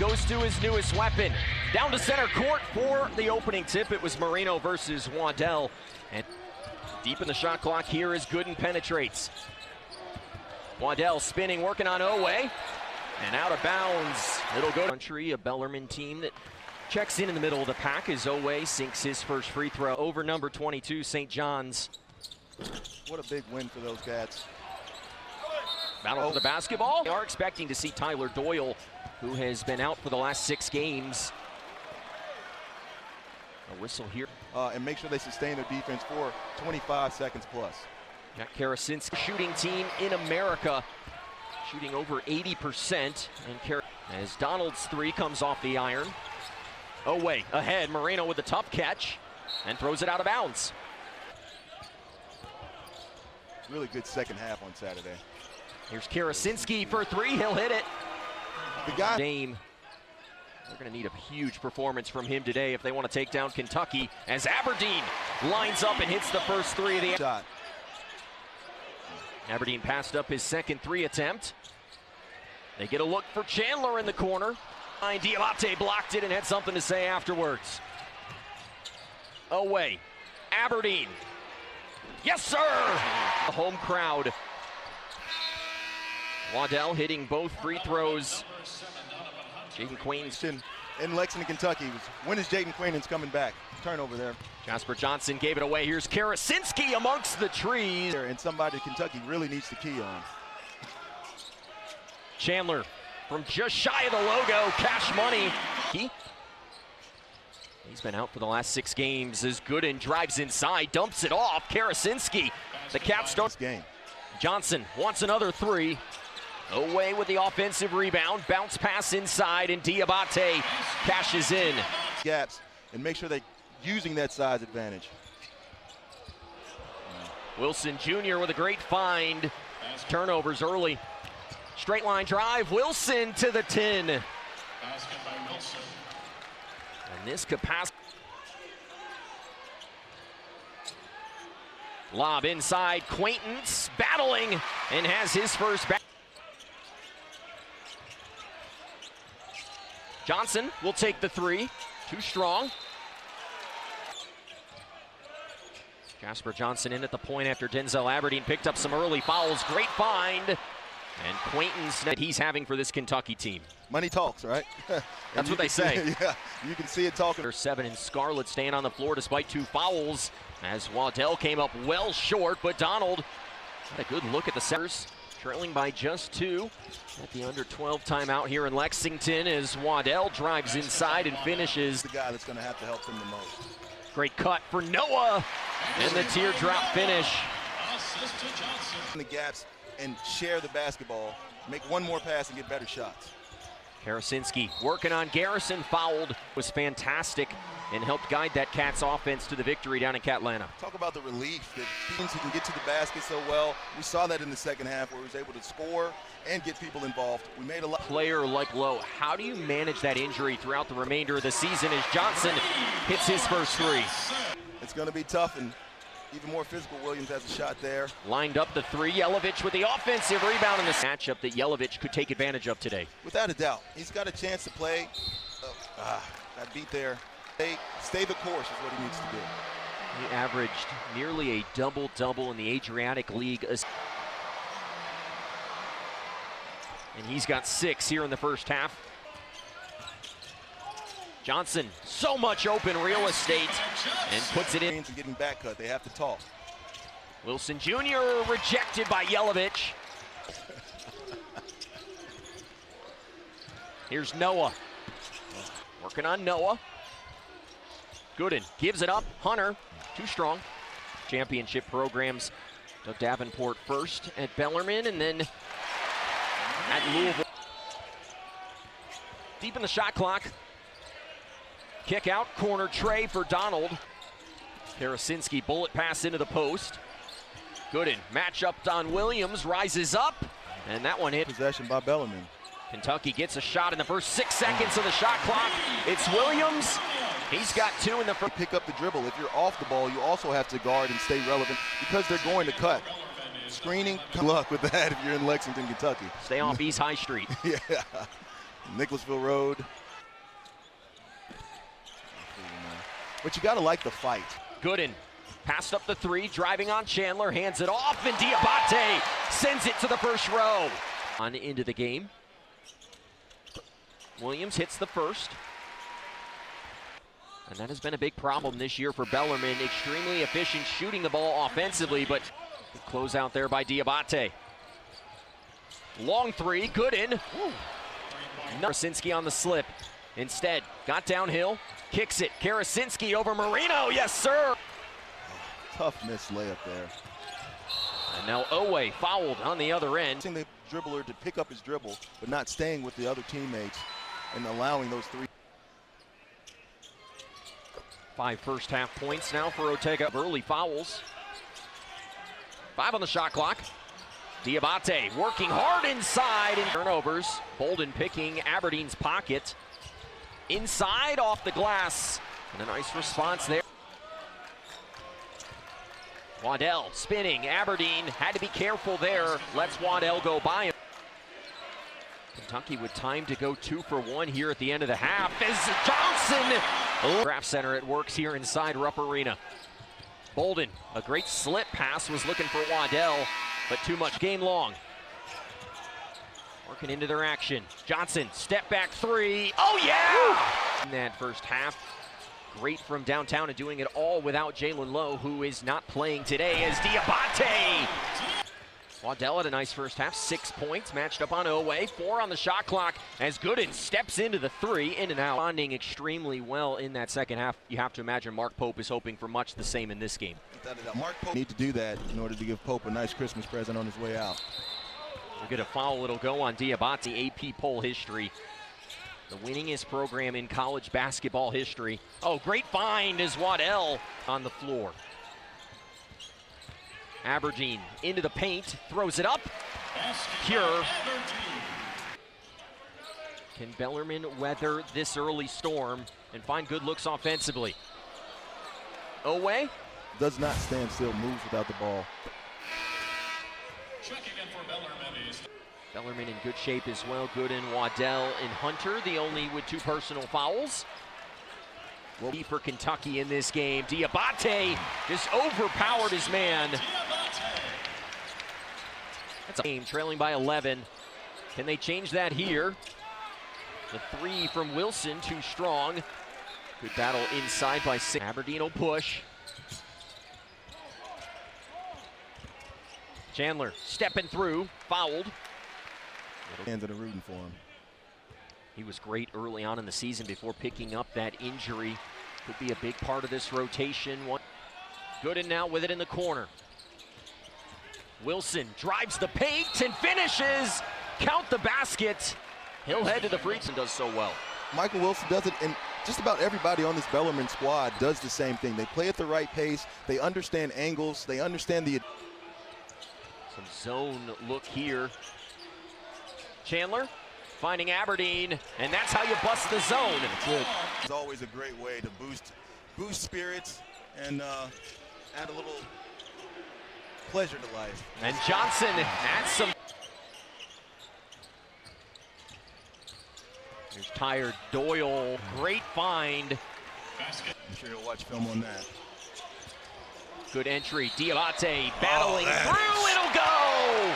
goes to his newest weapon. Down to center court for the opening tip. It was Marino versus Waddell. And deep in the shot clock here is Gooden penetrates. Waddell spinning, working on Owe. And out of bounds. It'll go to country, a Bellarmine team that checks in the middle of the pack as Owe sinks his first free throw over number 22, St. John's. What a big win for those cats. Battle for the basketball. They are expecting to see Tyler Doyle, who has been out for the last 6 games. A whistle here. And make sure they sustain their defense for 25 seconds plus. Jack Karasinski, shooting team in America, shooting over 80%. And as Donald's 3 comes off the iron. Owe ahead, Marino with a tough catch and throws it out of bounds. Really good second half on Saturday. Here's Karasinski for 3, he'll hit it. The guy. Dame. They're going to need a huge performance from him today if they want to take down Kentucky, as Aberdeen lines up and hits the first 3 of the shot. Aberdeen passed up his second 3 attempt. They get a look for Chandler in the corner. Diabate blocked it and had something to say afterwards. Owe. Aberdeen. Yes, sir! The home crowd. Waddell hitting both free throws. Jaden Quainton in Lexington, Kentucky. When is Jaden Quainton coming back? Turnover there. Jasper Johnson gave it away. Here's Karasinski amongst the trees. And somebody Kentucky really needs to key on. Chandler from just shy of the logo. Cash money. He's been out for the last 6 games as Gooden drives inside, dumps it off. Karasinski. The Cats start game. Johnson wants another 3. Owe with the offensive rebound. Bounce pass inside, and Diabate cashes in. Gaps, and make sure they're using that size advantage. Wilson Jr. with a great find. Turnovers early. Straight line drive. Wilson to the 10. And this capacity. Lob inside. Quaintance battling and has his first back. Johnson will take the 3. Too strong. Jasper Johnson in at the point after Denzel Aberdeen picked up some early fouls. Great find. And Quaintance that he's having for this Kentucky team. Money talks, right? That's what they say. Yeah, you can see it talking. There's 7 in Scarlet staying on the floor despite 2 fouls. As Waddell came up well short, but Donald had a good look at the centers. Trailing by just 2 at the under 12 timeout here in Lexington as Waddell drives inside and finishes. The guy that's going to have to help them the most. Great cut for Noah and the teardrop finish. The gaps and share the basketball, make one more pass and get better shots. Karasinski working on Garrison, fouled, was fantastic and helped guide that Cats offense to the victory down in Catlanta. Talk about the relief that teams who can get to the basket so well. We saw that in the second half where he was able to score and get people involved. We made a lot. Player like Lowe, how do you manage that injury throughout the remainder of the season as Johnson hits his first 3? It's going to be tough, and even more physical. Williams has a shot there. Lined up the 3. Yelovich with the offensive rebound in the matchup that Yelovich could take advantage of today. Without a doubt. He's got a chance to play. That beat there. Stay the course is what he needs to do. He averaged nearly a double-double in the Adriatic League. And he's got 6 here in the first half. Johnson, so much open real estate, and puts it in. Getting back cut, they have to talk. Wilson Jr. rejected by Yelovich. Here's Noah. Working on Noah. Gooden gives it up. Hunter, too strong. Championship programs. Doug Davenport first at Bellarmine and then at Louisville. Deep in the shot clock. Kick out, corner tray for Donald. Karasinski bullet pass into the post. Gooden match up on Williams, rises up, and that one hit. Possession by Bellarmine. Kentucky gets a shot in the first 6 seconds of the shot clock. It's Williams. He's got 2 in the first. Pick up the dribble. If you're off the ball, you also have to guard and stay relevant because they're going to cut. Screening, good luck with that if you're in Lexington, Kentucky. Stay off East High Street. Yeah. Nicholasville Road. But you got to like the fight. Gooden passed up the three, driving on Chandler, hands it off, and Diabate sends it to the first row. On into the game. Williams hits the first. And that has been a big problem this year for Bellarmine. Extremely efficient shooting the ball offensively, but good close out there by Diabate. Long three, Gooden. Karasinski on the slip. Instead, got downhill, kicks it. Karasinski over Marino, yes sir! Tough missed layup there. And now Owe fouled on the other end. The dribbler to pick up his dribble, but not staying with the other teammates and allowing those three. 5 first half points now for Ortega. Early fouls. 5 on the shot clock. Diabate working hard inside and turnovers. Bolden picking Aberdeen's pocket. Inside off the glass. And a nice response there. Waddell spinning. Aberdeen had to be careful there. Lets Waddell go by him. Kentucky with time to go 2 for 1 here at the end of the half as Johnson. Draft center, it works here inside Rupp Arena. Bolden, a great slip pass, was looking for Waddell, but too much. Game long. Working into their action. Johnson, step back three. Oh yeah! In that first half, great from downtown and doing it all without Jalen Lowe, who is not playing today, as Diabate. Waddell had a nice first half, 6 points, matched up on Owe, 4 on the shot clock as Gooden steps into the three, in and out. Responding extremely well in that second half. You have to imagine Mark Pope is hoping for much the same in this game. Without a doubt, Mark Pope need to do that in order to give Pope a nice Christmas present on his way out. We'll get a foul, it'll go on Diabate, AP poll history. The winningest program in college basketball history. Oh, great find as Waddell on the floor. Aberdeen into the paint, throws it up. Pure. Can Bellarmine weather this early storm and find good looks offensively? Owe does not stand still, moves without the ball. Bellarmine in good shape as well. Gooden, Waddell, and Hunter, the only with 2 personal fouls. Will be for Kentucky in this game. Diabate just overpowered his man. That's a game trailing by 11. Can they change that here? The 3 from Wilson, too strong. Good battle inside by 6. Aberdeen will push. Chandler stepping through, fouled. Hands that are rooting for him. He was great early on in the season before picking up that injury. Could be a big part of this rotation. Gooden now with it in the corner. Wilson drives the paint and finishes. Count the basket. He'll head to the free throw and does so well. Michael Wilson does it, and just about everybody on this Bellarmine squad does the same thing. They play at the right pace. They understand angles. They understand the... Some zone look here. Chandler finding Aberdeen, and that's how you bust the zone. It's always a great way to boost spirits and add a little pleasure to life. And Johnson adds some. Here's tired Doyle, great find. I'm sure you'll watch film on that. Good entry, Diabate battling through, it'll go!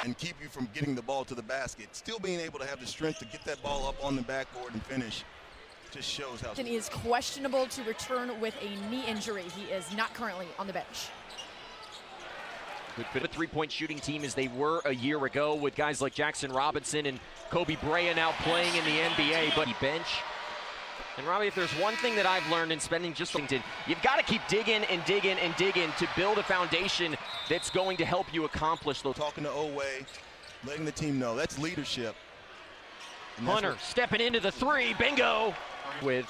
And keep you from getting the ball to the basket. Still being able to have the strength to get that ball up on the backboard and finish just shows how. He is questionable to return with a knee injury. He is not currently on the bench. Good fit. A 3-point shooting team as they were a year ago with guys like Jackson Robinson and Kobe Brea now playing in the NBA, but he bench. And Robbie, if there's one thing that I've learned in spending just Washington, you've got to keep digging and digging and digging to build a foundation that's going to help you accomplish those. Talking to Owe, letting the team know that's leadership. And Hunter stepping into the three, bingo! With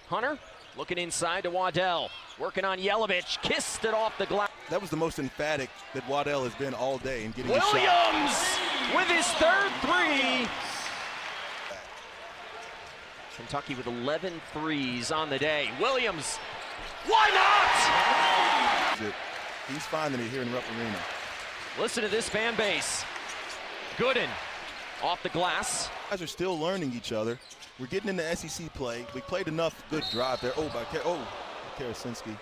Hunter looking inside to Waddell, working on Yelovich, kissed it off the glass. That was the most emphatic that Waddell has been all day in getting a shot. Williams with his 3rd three. Kentucky with 11 threes on the day. Williams, why not? He's finding it here in Rupp Arena. Listen to this fan base. Gooden Off the glass. Guys are still learning each other. We're getting into SEC play. We played enough good drive there. By Karasinski.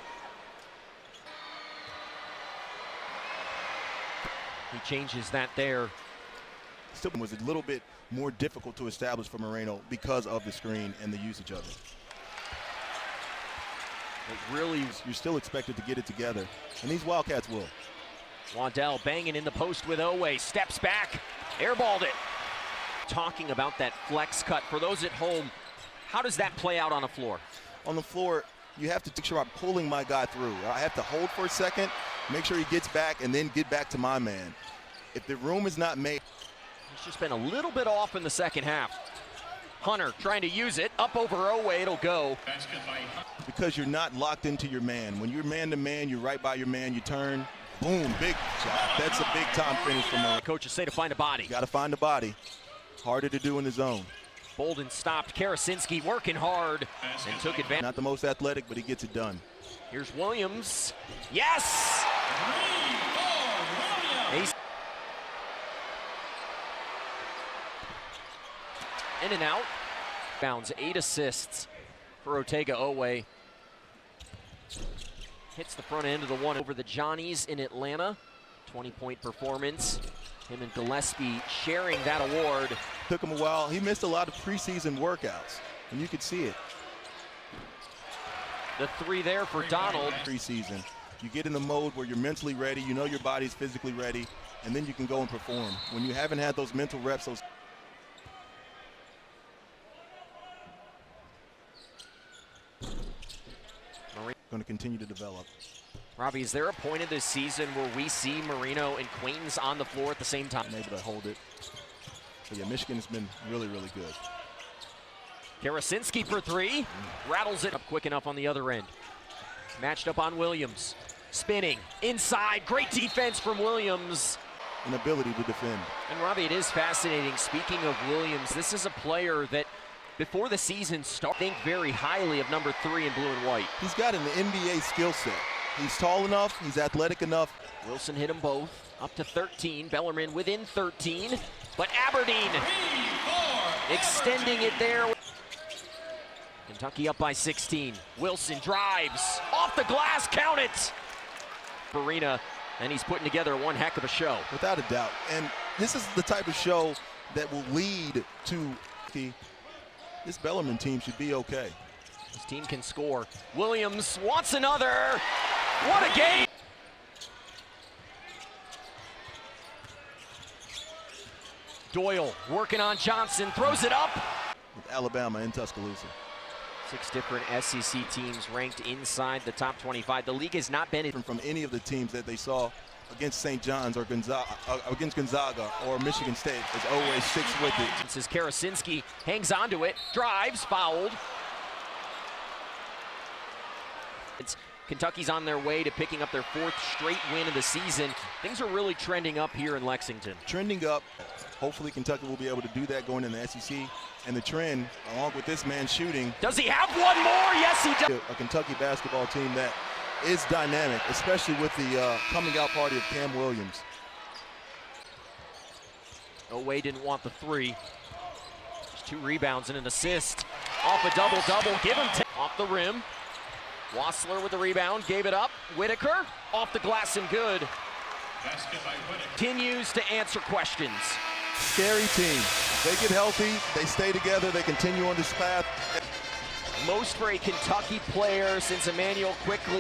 He changes that there. Still was a little bit more difficult to establish for Moreno because of the screen and the usage of it. But really, you're still expected to get it together, and these Wildcats will. Waddell banging in the post with Owe, steps back, airballed it. Talking about that flex cut, for those at home, how does that play out on the floor? On the floor, you have to make sure I'm pulling my guy through. I have to hold for a second, make sure he gets back, and then get back to my man. If the room is not made. He's just been a little bit off in the second half. Hunter trying to use it, up over Owe, it'll go. Because you're not locked into your man. When you're man-to-man, you're right by your man, you turn, boom, big shot. That's a big-time finish from Moreno. Coaches say to find a body. Got to find a body. Harder to do in the zone. Bolden stopped. Karasinski working hard and took advantage. Not the most athletic, but he gets it done. Here's Williams. Yes! Ace. In and out. Bounds 8 assists for Ortega Owe. Hits the front end of the one over the Johnnies in Atlanta. 20-point performance. Him and Gillespie sharing that award. Took him a while. He missed a lot of preseason workouts, and you could see it. The 3 there for Donald. Preseason. You get in the mode where you're mentally ready, you know your body's physically ready, and then you can go and perform. When you haven't had those mental reps, those going to continue to develop. Robbie, is there a point of this season where we see Moreno and Quaintance on the floor at the same time? Able to hold it. But yeah, Michigan has been really, really good. Karasinski for 3. Rattles it up quick enough on the other end. Matched up on Williams. Spinning. Inside. Great defense from Williams. An ability to defend. And Robbie, it is fascinating. Speaking of Williams, this is a player that before the season started, think very highly of number 3 in blue and white. He's got an NBA skill set. He's tall enough, he's athletic enough. Wilson hit them both, up to 13. Bellarmine within 13, but Aberdeen extending it there. Kentucky up by 16. Wilson drives, off the glass, count it! Farina, and he's putting together one heck of a show. Without a doubt, and this is the type of show that will lead to this Bellarmine team should be okay. This team can score. Williams wants another. What a game! Doyle working on Johnson, throws it up. With Alabama in Tuscaloosa. 6 different SEC teams ranked inside the top 25. The league has not been from any of the teams that they saw against St. John's or against Gonzaga or Michigan State, as always sticks with it. This is Karasinski, hangs onto it, drives, fouled. Kentucky's on their way to picking up their 4th straight win of the season. Things are really trending up here in Lexington. Trending up. Hopefully Kentucky will be able to do that going in the SEC. And the trend, along with this man shooting. Does he have one more? Yes, he does. A Kentucky basketball team that is dynamic, especially with the coming out party of Cam Williams. Owe didn't want the 3. There's 2 rebounds and an assist. Off a double-double, give him 10. Off the rim. Wassler with the rebound, gave it up. Whitaker, off the glass and good. Continues to answer questions. Scary team. They get healthy, they stay together, they continue on this path. Most for a Kentucky player since Emmanuel Quickly.